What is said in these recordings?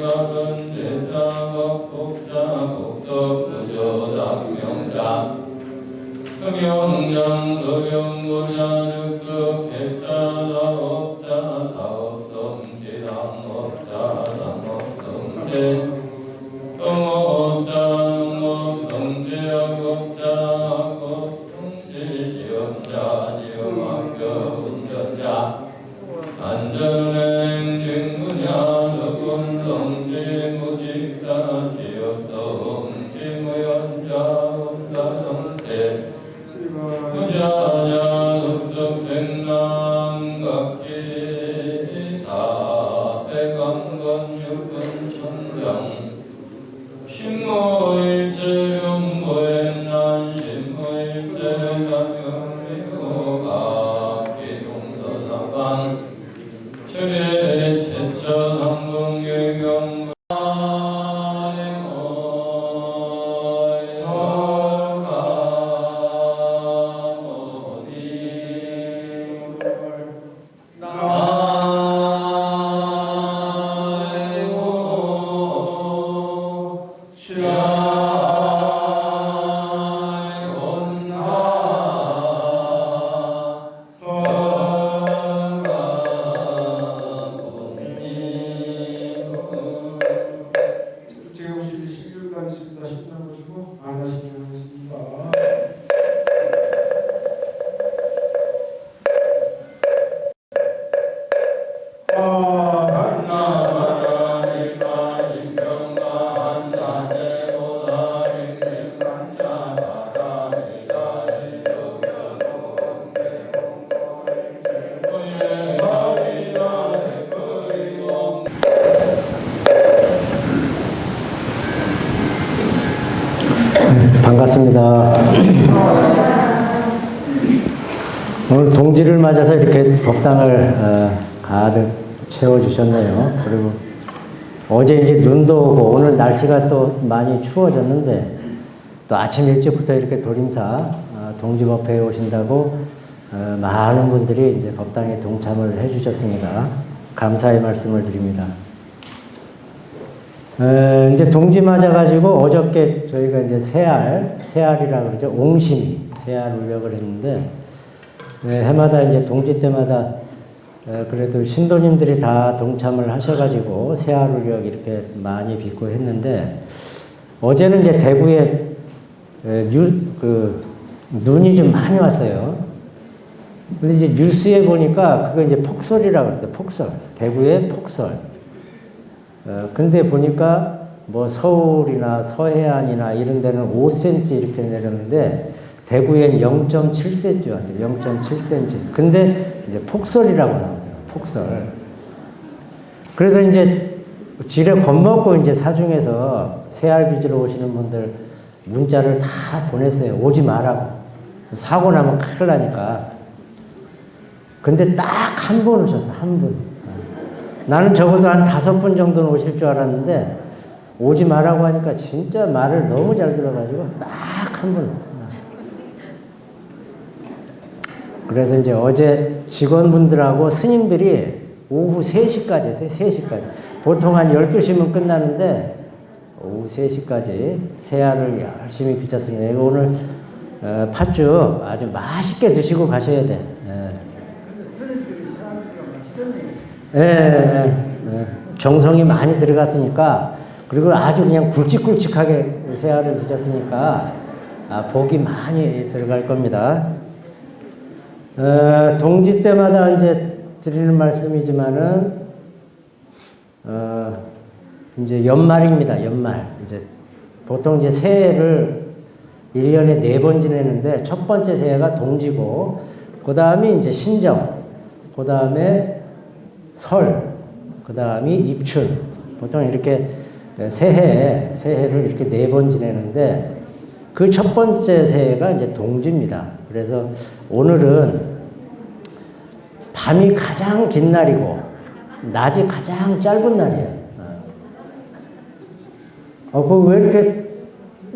작은 제자 법복자 복덕 부조당명자 금용장 금용고자 육급 개자 사업자 사업성지 당업자 당업성지 동업자 동업성지 학업자 학업성지 시험자 시험학교 운전자 안전행 직무자 서군성지 무직자 지역성지 무연자 운자성지 부자자 습득생남 각지사 백왕건 육근천령 신무일체 용보행난 신무일체 사명리고가 기동서사관 철의 최처 상봉유경 반갑습니다. 오늘 동지를 맞아서 이렇게 법당을 가득 채워주셨네요. 그리고 어제 이제 눈도 오고 오늘 날씨가 또 많이 추워졌는데 또 아침 일찍부터 이렇게 도림사 동지법회에 오신다고 많은 분들이 이제 법당에 동참을 해주셨습니다. 감사의 말씀을 드립니다. 이제 동지 맞아가지고 어저께 저희가 이제 새알이라고 그러죠. 옹심이, 새알 울력을 했는데, 해마다 이제 동지 때마다, 그래도 신도님들이 다 동참을 하셔가지고 새알 울력 이렇게 많이 빚고 했는데, 어제는 이제 대구에, 눈이 좀 많이 왔어요. 근데 이제 뉴스에 보니까 그거 이제 폭설이라고 그러죠. 폭설. 대구의 폭설. 근데 보니까 뭐 서울이나 서해안이나 이런 데는 5cm 이렇게 내렸는데 대구엔 0.7cm 왔대요. 0.7cm. 근데 이제 폭설이라고 나오더라고요. 폭설. 그래서 이제 지뢰 겁먹고 이제 사중에서 새알 빚으러 오시는 분들 문자를 다 보냈어요. 오지 말라고. 사고 나면 큰일 나니까. 근데 딱 한 분 오셨어. 한 분. 나는 적어도 한 5분 정도는 오실 줄 알았는데 오지 말라고 하니까 진짜 말을 너무 잘 들어가지고 딱 한 분. 그래서 이제 어제 직원분들하고 스님들이 오후 3시까지 했어요. 3시까지. 보통 한 12시면 끝나는데 오후 3시까지 새알을 열심히 빚었습니다. 오늘 팥죽 아주 맛있게 드시고 가셔야 돼. 정성이 많이 들어갔으니까, 그리고 아주 그냥 굵직굵직하게 새알을 빚었으니까, 복이 많이 들어갈 겁니다. 동지 때마다 이제 드리는 말씀이지만은, 이제 연말입니다, 연말. 이제 보통 이제 새해를 1년에 4번 지내는데, 첫 번째 새해가 동지고, 그 다음이 이제 신정, 그 다음에 설, 그 다음이 입춘. 보통 이렇게 새해를 이렇게 4번 지내는데 그 첫 번째 새해가 이제 동지입니다. 그래서 오늘은 밤이 가장 긴 날이고 낮이 가장 짧은 날이에요. 왜 이렇게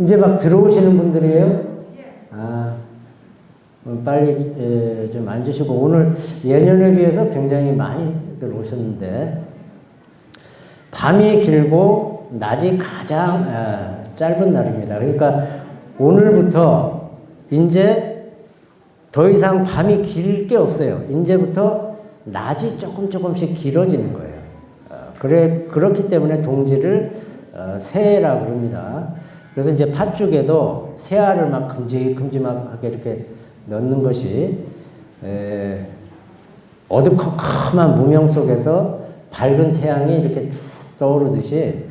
이제 막 들어오시는 분들이에요? 빨리 좀 앉으시고, 오늘 예년에 비해서 굉장히 많이들 오셨는데, 밤이 길고 낮이 가장 짧은 날입니다. 그러니까 오늘부터 이제 더 이상 밤이 길 게 없어요. 이제부터 낮이 조금씩 길어지는 거예요. 그렇기 때문에 동지를 새해라고 합니다. 그래서 이제 팥죽에도 새알을 막 큼직큼직하게 이렇게 넣는 것이 어두컴컴한 무명 속에서 밝은 태양이 이렇게 쭉 떠오르듯이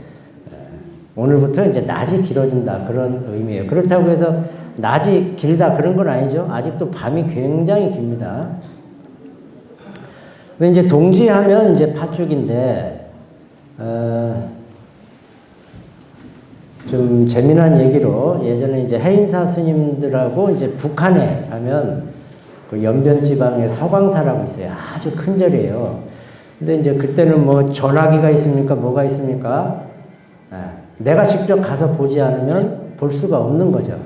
오늘부터 이제 낮이 길어진다 그런 의미예요. 그렇다고 해서 낮이 길다 그런 건 아니죠. 아직도 밤이 굉장히 깁니다. 근데 이제 동지하면 이제 팥죽인데 좀 재미난 얘기로 예전에 이제 해인사 스님들하고 이제 북한에 가면 그 연변 지방에 서광사라고 있어요. 아주 큰 절이에요. 근데 이제 그때는 뭐 전화기가 있습니까? 뭐가 있습니까? 내가 직접 가서 보지 않으면 볼 수가 없는 거죠.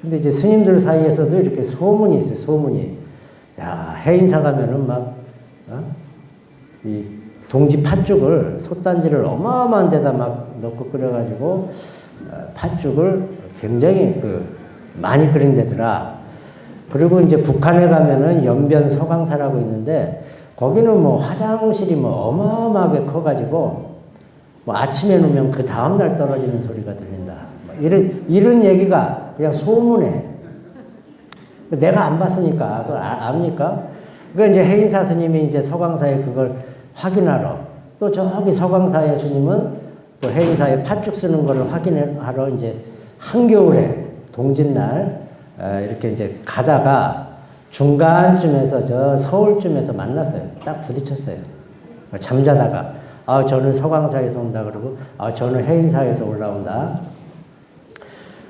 근데 이제 스님들 사이에서도 이렇게 소문이 있어요. 소문이. 야, 해인사 가면은 막, 이 동지 팥죽을, 솥단지를 어마어마한 데다 막 넣고 끓여가지고, 팥죽을 굉장히 많이 끓인 데더라. 그리고 이제 북한에 가면은 연변 서광사라고 있는데, 거기는 뭐 화장실이 뭐 어마어마하게 커가지고, 뭐 아침에 놓으면 그 다음날 떨어지는 소리가 들린다. 이런 얘기가 그냥 소문에. 내가 안 봤으니까, 그걸 압니까? 그러니까 이제 해인사 스님이 이제 서광사에 그걸 확인하러, 또 저기 서광사의 스님은 또 해인사에 팥죽 쓰는 거를 확인하러 이제 한겨울에 동짓날 이렇게 이제 가다가 중간쯤에서 저 서울쯤에서 만났어요. 딱 부딪혔어요. 잠자다가. 저는 서광사에서 온다 그러고, 저는 해인사에서 올라온다.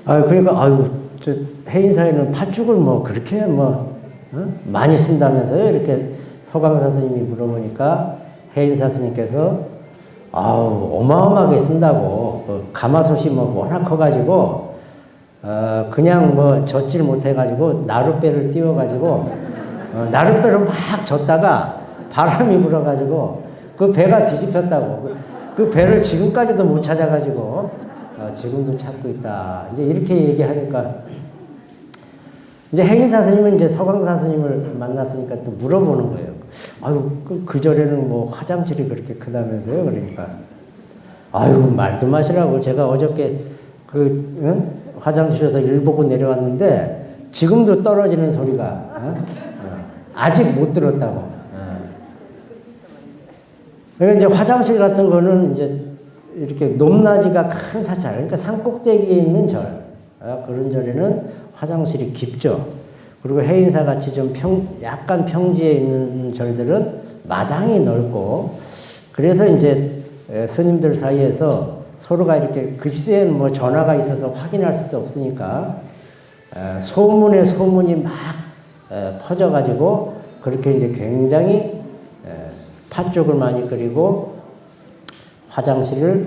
그러니까, 저 해인사에는 팥죽을 뭐 그렇게 많이 쓴다면서요? 이렇게 서광사 스님이 물어보니까 해인사 스님께서, 어마어마하게 쓴다고. 가마솥이 뭐 워낙 커가지고, 그냥 뭐 젓질 못해가지고 나룻배를 띄워가지고, 나룻배를 막 젓다가 바람이 불어가지고, 그 배가 뒤집혔다고. 그 배를 지금까지도 못 찾아가지고, 지금도 찾고 있다. 이제 이렇게 얘기하니까, 이제 해인사 스님은 이제 서광사 스님을 만났으니까 또 물어보는 거예요. 그 절에는 뭐 화장실이 그렇게 크다면서요? 그러니까. 말도 마시라고. 제가 어저께 화장실에서 일 보고 내려왔는데, 지금도 떨어지는 소리가, 아직 못 들었다고. 그러니까 이제 화장실 같은 거는 이제 이렇게 높낮이가 큰 사찰, 그러니까 산꼭대기에 있는 절, 그런 절에는 화장실이 깊죠. 그리고 해인사 같이 좀 약간 평지에 있는 절들은 마당이 넓고, 그래서 이제 스님들 사이에서 서로가 이렇게 글쎄 뭐 전화가 있어서 확인할 수도 없으니까 소문에 소문이 막 퍼져가지고 그렇게 이제 굉장히 팥죽을 많이 끓이고 화장실이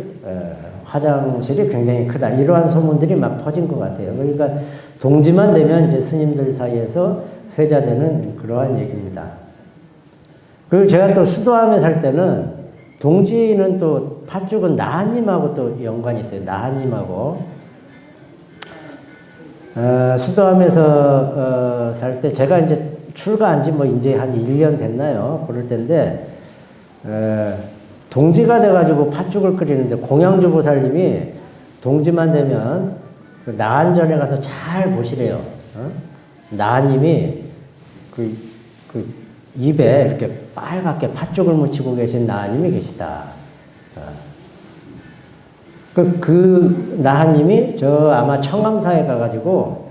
굉장히 크다. 이러한 소문들이 막 퍼진 것 같아요. 그러니까 동지만 되면 이제 스님들 사이에서 회자되는 그러한 얘기입니다. 그리고 제가 또 수도암에 살 때는 동지는 또 팥죽은 나한님하고 또 연관이 있어요. 나한님하고. 수도암에서 살 때 제가 이제 출가한 지 뭐 이제 한 1년 됐나요? 그럴 때인데, 동지가 돼가지고 팥죽을 끓이는데 공양주 보살님이 동지만 되면 그 나한전에 가서 잘 보시래요. 나한님이 그 입에 이렇게 빨갛게 팥죽을 묻히고 계신 나한님이 계시다. 그 나한님이 저 아마 청암사에 가가지고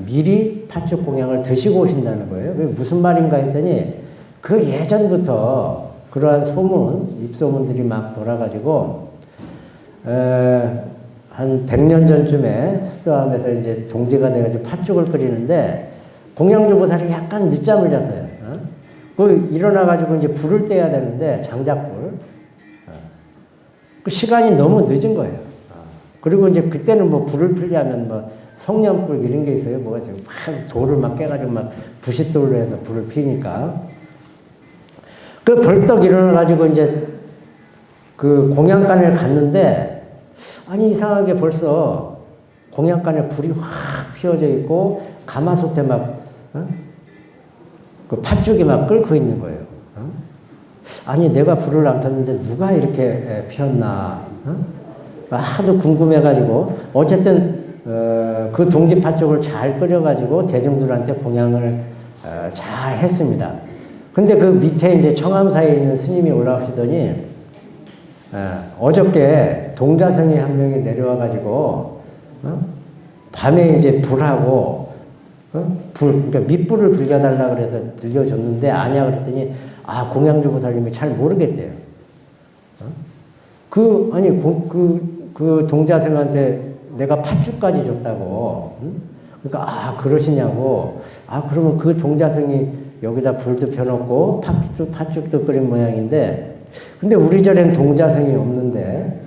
미리 팥죽 공양을 드시고 오신다는 거예요. 그게 무슨 말인가 했더니 그 예전부터 그러한 입소문들이 막 돌아가지고, 한 100년 전쯤에 수도암에서 이제 동지가 돼가지고 팥죽을 끓이는데, 공양주 보살이 약간 늦잠을 잤어요. 일어나가지고 이제 불을 떼야 되는데, 장작불. 그 시간이 너무 늦은 거예요. 그리고 이제 그때는 뭐 불을 피려면 뭐 성냥불 이런 게 있어요. 뭐가 있어요. 막 돌을 막 깨가지고 막 부싯돌로 해서 불을 피니까. 벌떡 일어나가지고 이제 그 공양간을 갔는데 아니 이상하게 벌써 공양간에 불이 확 피어져 있고 가마솥에 막 그 팥죽이 막 끓고 있는 거예요. 아니 내가 불을 안 폈는데 누가 이렇게 피웠나? 하도 궁금해가지고 어쨌든 그 동지 팥죽을 잘 끓여가지고 대중들한테 공양을 잘 했습니다. 근데 그 밑에 이제 청암사에 있는 스님이 올라오시더니 어저께 동자승이 한 명이 내려와가지고 밤에 이제 불하고 그러니까 밑불을 빌려달라 그래서 빌려줬는데 아냐 그랬더니 아 공양주보살님이 잘 모르겠대요. 그 동자승한테 내가 팥죽까지 줬다고. 그러니까 아 그러시냐고. 아 그러면 그 동자승이 여기다 불도 펴놓고 팥죽도 끓인 모양인데 근데 우리 절엔 동자승이 없는데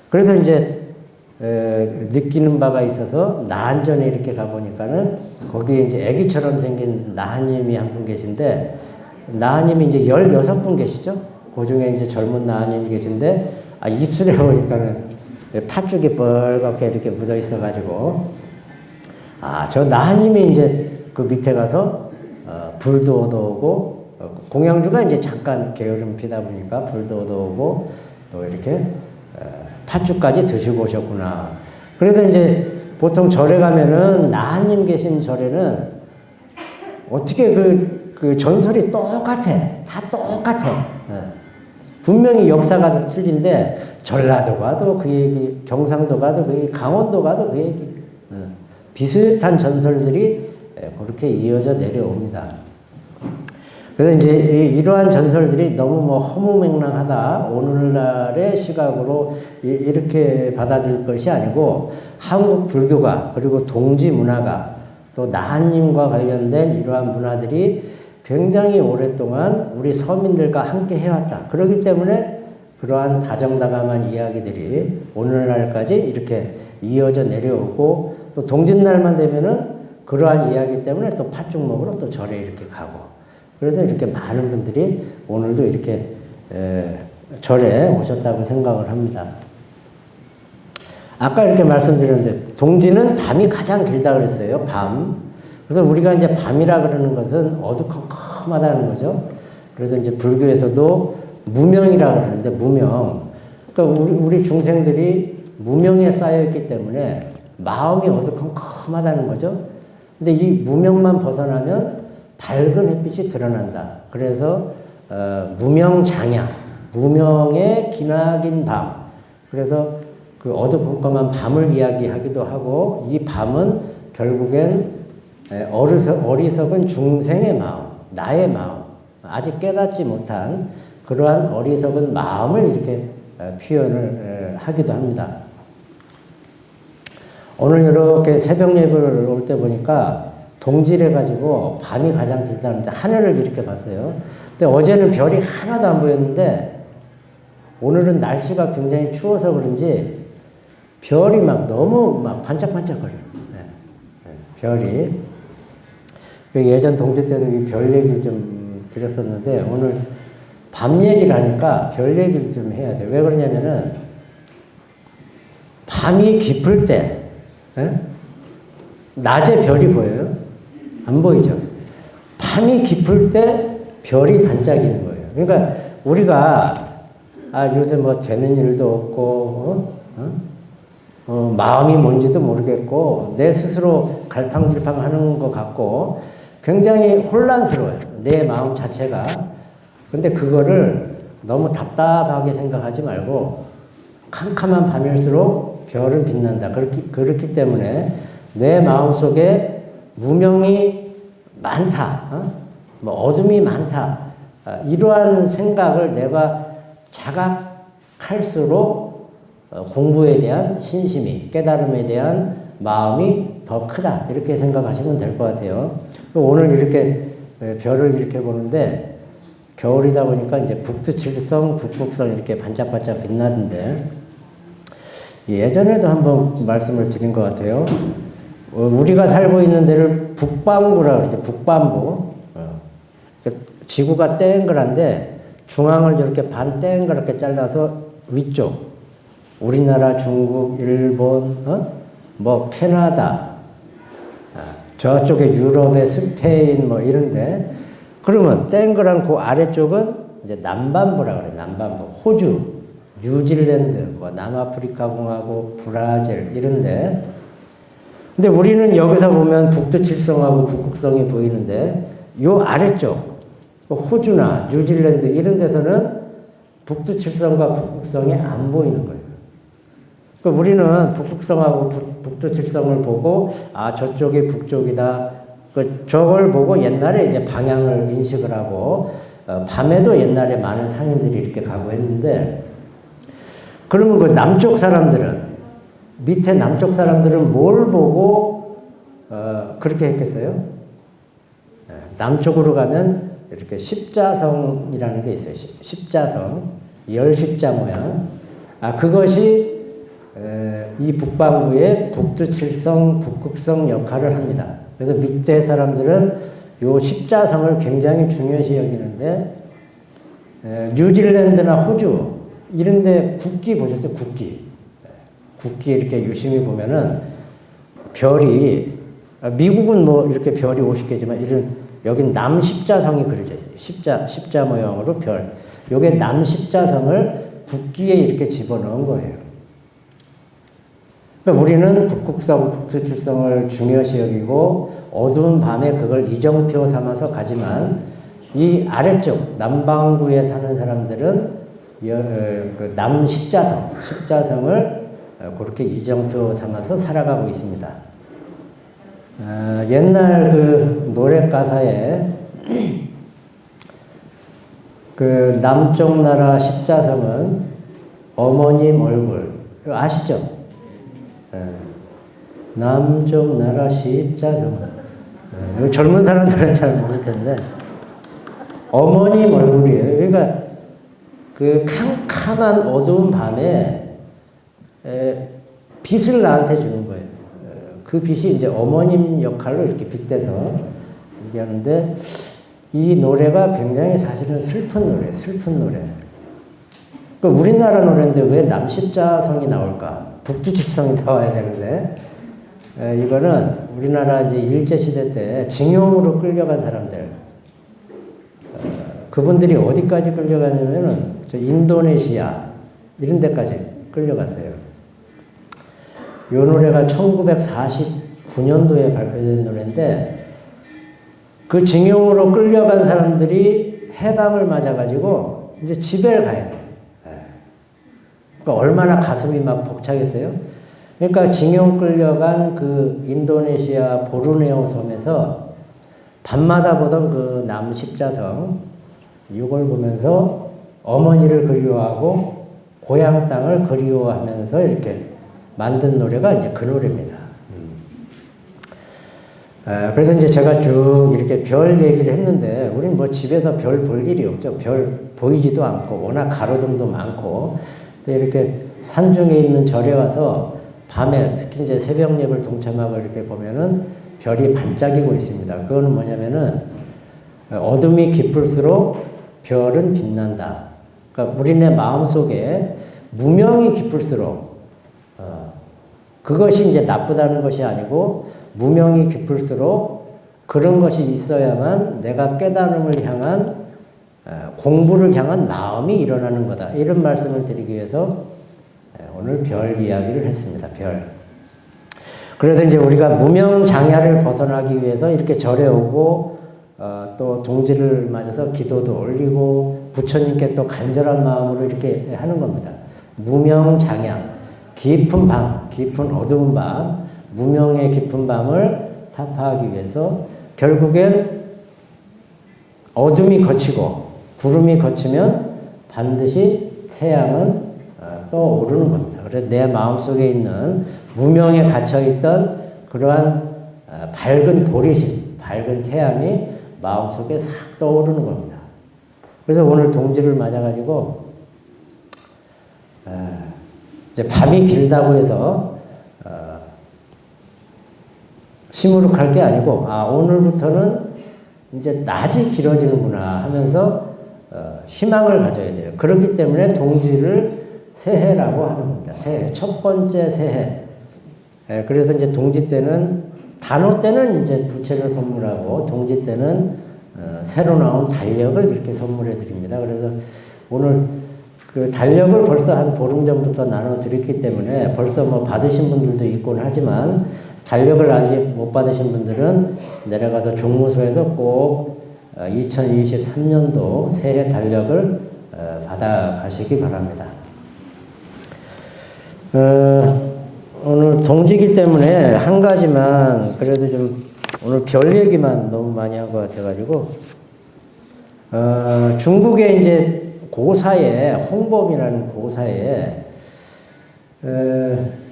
그래서 이제 느끼는 바가 있어서 나한전에 이렇게 가보니까는 거기에 이제 애기처럼 생긴 나한님이 한 분 계신데 나한님이 이제 16분 계시죠? 그 중에 이제 젊은 나한님이 계신데 입술에 보니까는 팥죽이 뻘겋게 이렇게 묻어 있어가지고 저 나한님이 이제 그 밑에 가서 불도 얻어오고 공양주가 이제 잠깐 게으름 피다 보니까 불도 얻어오고 또 이렇게 팥죽까지 드시고 오셨구나. 그래도 이제 보통 절에 가면은 나한님 계신 절에는 어떻게 그 전설이 똑같아. 다 똑같아. 분명히 역사가 틀린데 전라도 가도 그 얘기, 경상도 가도 그 얘기, 강원도 가도 그 얘기. 비슷한 전설들이 그렇게 이어져 내려옵니다. 그래서 이제 이러한 전설들이 너무 뭐 허무맹랑하다. 오늘날의 시각으로 이렇게 받아들일 것이 아니고 한국 불교가 그리고 동지 문화가 또 나한님과 관련된 이러한 문화들이 굉장히 오랫동안 우리 서민들과 함께 해왔다. 그렇기 때문에 그러한 다정다감한 이야기들이 오늘날까지 이렇게 이어져 내려오고 또 동짓날만 되면은 그러한 이야기 때문에 또 팥죽 먹으러 또 절에 이렇게 가고 그래서 이렇게 많은 분들이 오늘도 이렇게 절에 오셨다고 생각을 합니다. 아까 이렇게 말씀드렸는데 동지는 밤이 가장 길다 그랬어요. 밤. 그래서 우리가 이제 밤이라 그러는 것은 어두컴컴하다는 거죠. 그래서 이제 불교에서도 무명이라 그러는데 무명. 그러니까 우리 중생들이 무명에 쌓여있기 때문에 마음이 어두컴컴하다는 거죠. 근데 이 무명만 벗어나면 밝은 햇빛이 드러난다. 그래서 무명장야, 무명의 기나긴 밤. 그래서 그 어두컴컴한 밤을 이야기하기도 하고 이 밤은 결국엔 어리석은 중생의 마음, 나의 마음, 아직 깨닫지 못한 그러한 어리석은 마음을 이렇게 표현을 하기도 합니다. 오늘 이렇게 새벽 예배를 올 때 보니까 동질해가지고 밤이 가장 길다는데 하늘을 이렇게 봤어요. 근데 어제는 별이 하나도 안 보였는데 오늘은 날씨가 굉장히 추워서 그런지 별이 막 너무 막 반짝반짝거려요. 별이. 예전 동지 때도 이 별 얘기를 좀 드렸었는데 오늘 밤 얘기를 하니까 별 얘기를 좀 해야 돼요. 왜 그러냐면은 밤이 깊을 때 낮에 별이 보여요? 안 보이죠? 밤이 깊을 때 별이 반짝이는 거예요. 그러니까 우리가 요새 뭐 되는 일도 없고 마음이 뭔지도 모르겠고 내 스스로 갈팡질팡 하는 것 같고 굉장히 혼란스러워요. 내 마음 자체가. 근데 그거를 너무 답답하게 생각하지 말고 캄캄한 밤일수록 별은 빛난다. 그렇기 때문에 내 마음속에 무명이 많다. 뭐 어둠이 많다. 이러한 생각을 내가 자각할수록 공부에 대한 신심이, 깨달음에 대한 마음이 더 크다. 이렇게 생각하시면 될 것 같아요. 오늘 이렇게 별을 이렇게 보는데 겨울이다 보니까 이제 북두칠성, 북북성 이렇게 반짝반짝 빛나는데 예전에도 한번 말씀을 드린 것 같아요. 우리가 살고 있는 데를 북반구라고 그러죠. 북반구. 지구가 땡그란데 중앙을 이렇게 반 땡그랗게 잘라서 위쪽 우리나라, 중국, 일본, 뭐 캐나다, 저쪽에 유럽의 스페인 뭐 이런데 그러면 땡그란 그 아래쪽은 이제 남반부라 그래. 남반부. 호주, 뉴질랜드, 뭐 남아프리카 공화국, 브라질 이런데. 근데 우리는 여기서 보면 북두칠성하고 북극성이 보이는데 요 아래쪽 호주나 뉴질랜드 이런 데서는 북두칠성과 북극성이 안 보이는 거예요. 그러니까 우리는 북극성하고 북두칠성을 보고 아 저쪽이 북쪽이다. 저걸 보고 옛날에 이제 방향을 인식을 하고 밤에도 옛날에 많은 상인들이 이렇게 가고 했는데 그러면 그 남쪽 사람들은 밑에 남쪽 사람들은 뭘 보고 그렇게 했겠어요? 남쪽으로 가면 이렇게 십자성이라는 게 있어요. 십자성, 열십자 모양. 그것이 이 북반구의 북두칠성, 북극성 역할을 합니다. 그래서 밑에 사람들은 요 십자성을 굉장히 중요시 여기는데 뉴질랜드나 호주 이런데 국기 보셨어요? 국기. 국기 이렇게 유심히 보면은 별이 미국은 뭐 이렇게 별이 50개지만 이런 여긴 남십자성이 그려져 있어요. 십자 모양으로 별. 요게 남십자성을 국기에 이렇게 집어넣은 거예요. 그러니까 우리는 북극성, 북두칠성을 중요시 여기고 어두운 밤에 그걸 이정표 삼아서 가지만 이 아래쪽 남반구에 사는 사람들은 그 남십자성, 십자성을 그렇게 이정표 삼아서 살아가고 있습니다. 옛날 그 노래 가사에 그 남쪽 나라 십자성은 어머님 얼굴 아시죠? 남쪽 나라 십자성은 젊은 사람들은 잘 모를 텐데 어머님 얼굴이에요. 그러니까 그 캄캄한 어두운 밤에 빛을 나한테 주는 거예요. 그 빛이 이제 어머님 역할로 이렇게 빗대서 얘기하는데 이 노래가 굉장히 사실은 슬픈 노래, 슬픈 노래. 그러니까 우리나라 노래인데 왜 남십자성이 나올까? 북두칠성이 나와야 되는데 이거는 우리나라 이제 일제시대 때 징용으로 끌려간 사람들 그분들이 어디까지 끌려가냐면은 저 인도네시아 이런 데까지 끌려갔어요. 이 노래가 1949년도에 발표된 노래인데 그 징용으로 끌려간 사람들이 해방을 맞아가지고 이제 집에 가야 돼. 그러니까 얼마나 가슴이 막 벅차겠어요? 그러니까 징용 끌려간 그 인도네시아 보르네오 섬에서 밤마다 보던 그 남십자성 이걸 보면서 어머니를 그리워하고 고향 땅을 그리워하면서 이렇게 만든 노래가 이제 그 노래입니다. 그래서 이제 제가 쭉 이렇게 별 얘기를 했는데, 우린 뭐 집에서 별 볼 일이 없죠. 별 보이지도 않고, 워낙 가로등도 많고, 또 이렇게 산중에 있는 절에 와서 밤에 특히 이제 새벽 예배를 동참하고 이렇게 보면은 별이 반짝이고 있습니다. 그거는 뭐냐면은 어둠이 깊을수록 별은 빛난다. 그러니까 우리네 마음속에 무명이 깊을수록 그것이 이제 나쁘다는 것이 아니고 무명이 깊을수록 그런 것이 있어야만 내가 깨달음을 향한 공부를 향한 마음이 일어나는 거다. 이런 말씀을 드리기 위해서 오늘 별 이야기를 했습니다. 별. 그래서 이제 우리가 무명장야를 벗어나기 위해서 이렇게 절에 오고 또 동지를 맞아서 기도도 올리고 부처님께 또 간절한 마음으로 이렇게 하는 겁니다. 무명장야. 깊은 밤, 깊은 어두운 밤, 무명의 깊은 밤을 타파하기 위해서 결국엔 어둠이 거치고 구름이 거치면 반드시 태양은 떠오르는 겁니다. 그래서 내 마음속에 있는 무명에 갇혀있던 그러한 밝은 보리심, 밝은 태양이 마음속에 싹 떠오르는 겁니다. 그래서 오늘 동지를 맞아가지고 이제 밤이 길다고 해서 시무룩할 게 아니고 오늘부터는 이제 낮이 길어지는구나 하면서 희망을 가져야 돼요. 그렇기 때문에 동지를 새해라고 하는 겁니다. 새해, 첫 번째 새해. 그래서 이제 동지 때는, 단오 때는 이제 부채를 선물하고, 동지 때는 새로 나온 달력을 이렇게 선물해 드립니다. 그래서 오늘 그 달력을 벌써 한 보름 전부터 나눠 드렸기 때문에 벌써 뭐 받으신 분들도 있곤 하지만, 달력을 아직 못 받으신 분들은 내려가서 종무소에서 꼭 2023년도 새해 달력을 받아 가시기 바랍니다. 오늘 동지기 때문에 한 가지만 그래도 좀 오늘 별 얘기만 너무 많이 한 것 같아가지고 중국의 이제 고사에 홍범이라는 고사에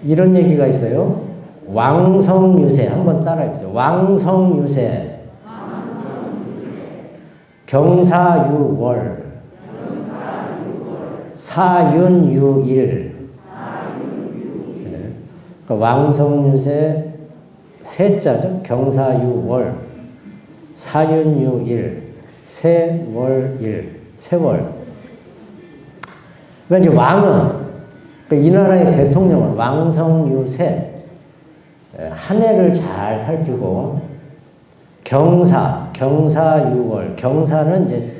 이런 얘기가 있어요. 왕성유세 한번 따라해보세요. 왕성유세 경사유월 사윤유일 왕성유세 세자죠. 경사유월 사윤유일 세월일 세월. 그러니까 이제 왕은 이 나라의 대통령은 왕성유세 한 해를 잘 살피고 경사유월 경사는 이제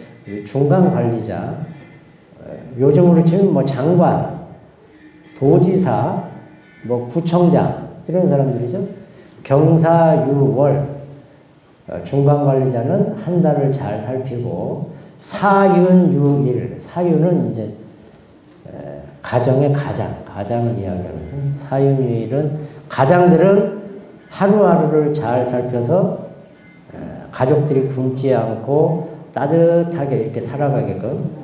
중간 관리자 요즘으로 치면 뭐 장관 도지사 뭐 구청장 이런 사람들이죠. 경사유월 중간 관리자는 한 달을 잘 살피고 사윤유일 사윤은 이제 가정의 가장을 이야기하는 사윤유일은 가장들은 하루하루를 잘 살펴서 가족들이 굶지 않고 따뜻하게 이렇게 살아가게끔.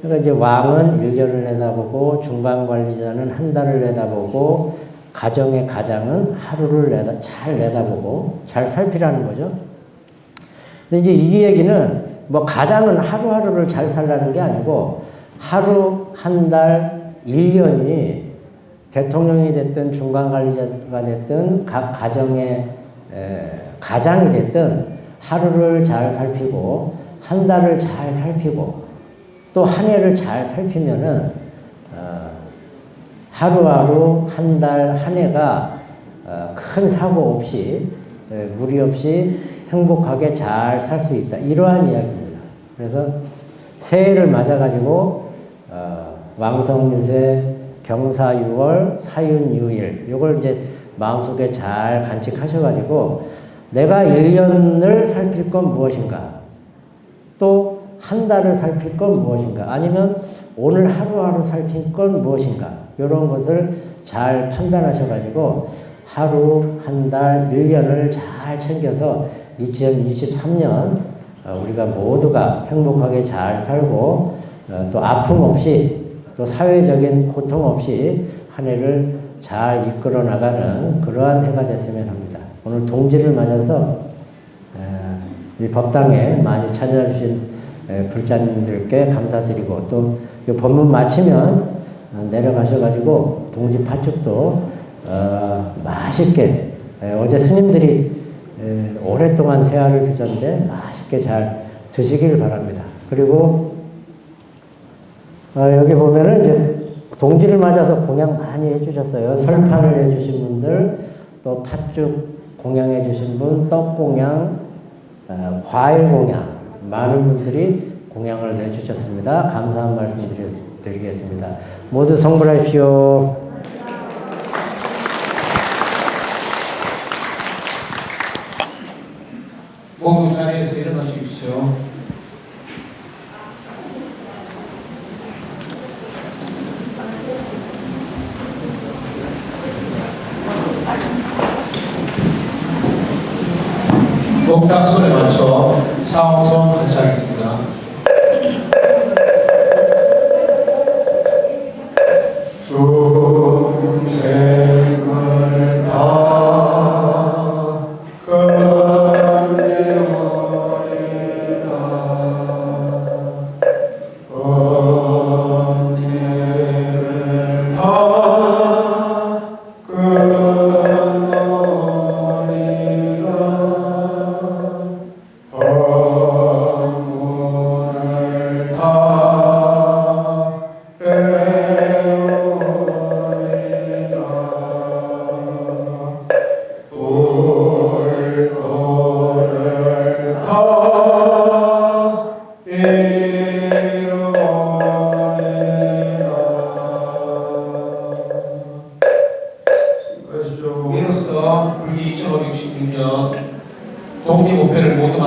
그러니까 이제 왕은 1년을 내다보고 중간 관리자는 한 달을 내다보고 가정의 가장은 하루를 잘 내다보고 잘 살피라는 거죠. 근데 이제 이 얘기는 뭐 가장은 하루하루를 잘 살라는 게 아니고 하루, 한 달, 1년이 대통령이 됐든 중간관리자가 됐든 각 가정의 가장이 됐든 하루를 잘 살피고 한 달을 잘 살피고 또 한 해를 잘 살피면은 하루하루 한 달 한 해가 큰 사고 없이 무리 없이 행복하게 잘 살 수 있다. 이러한 이야기입니다. 그래서 새해를 맞아가지고 왕성유세 경사유월, 사윤유일, 요걸 이제 마음속에 잘 간직하셔가지고, 내가 1년을 살필 건 무엇인가? 또, 한 달을 살필 건 무엇인가? 아니면, 오늘 하루하루 살필 건 무엇인가? 요런 것을 잘 판단하셔가지고, 하루, 한 달, 1년을 잘 챙겨서 2023년, 우리가 모두가 행복하게 잘 살고, 또 아픔 없이, 또 사회적인 고통 없이 한 해를 잘 이끌어 나가는 그러한 해가 됐으면 합니다. 오늘 동지를 맞아서 이 법당에 많이 찾아주신 불자님들께 감사드리고 또 이 법문 마치면 내려가셔가지고 동지 팥죽도 맛있게 어제 스님들이 오랫동안 세알을 빚었는데 맛있게 잘 드시길 바랍니다. 그리고 여기 보면은 이제 동지를 맞아서 공양 많이 해주셨어요. 설판을 해주신 분들, 또 팥죽 공양해주신 분, 떡 공양, 과일 공양, 많은 분들이 공양을 내주셨습니다. 감사한 말씀 드리겠습니다. 모두 성불하십시오. 모두 자리에서 일어나십시오. 목탁 손에 맞춰 사홍손 헌치하겠습니다. 중생을 다 건져오리라 언니를 다 건너리라 법문을 다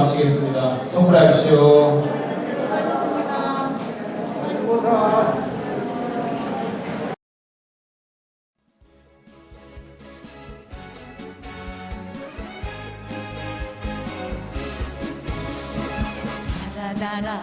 마치겠습니다. 선물하십시오. 달아달아